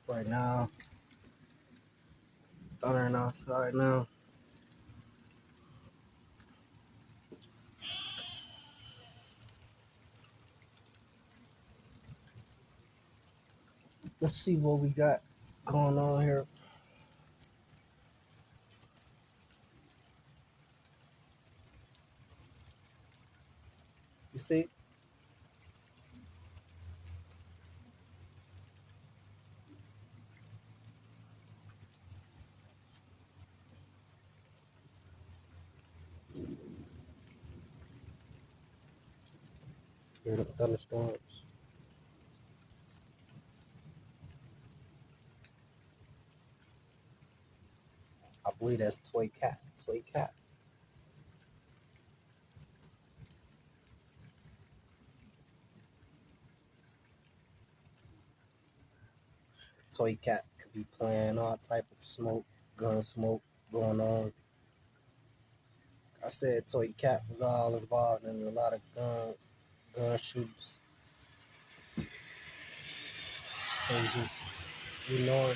right now. Thundering outside now. Let's see what we got going on here. You see? Hear the thunderstorms. I believe that's Toy Cat. Toy Cat. Toy Cat could be playing all type of smoke, gun smoke going on. I said Toy Cat was all involved in a lot of gun shoots. So we know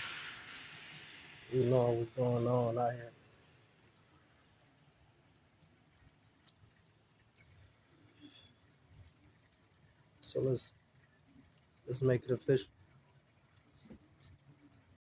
we know what's going on out here. So let's make it official.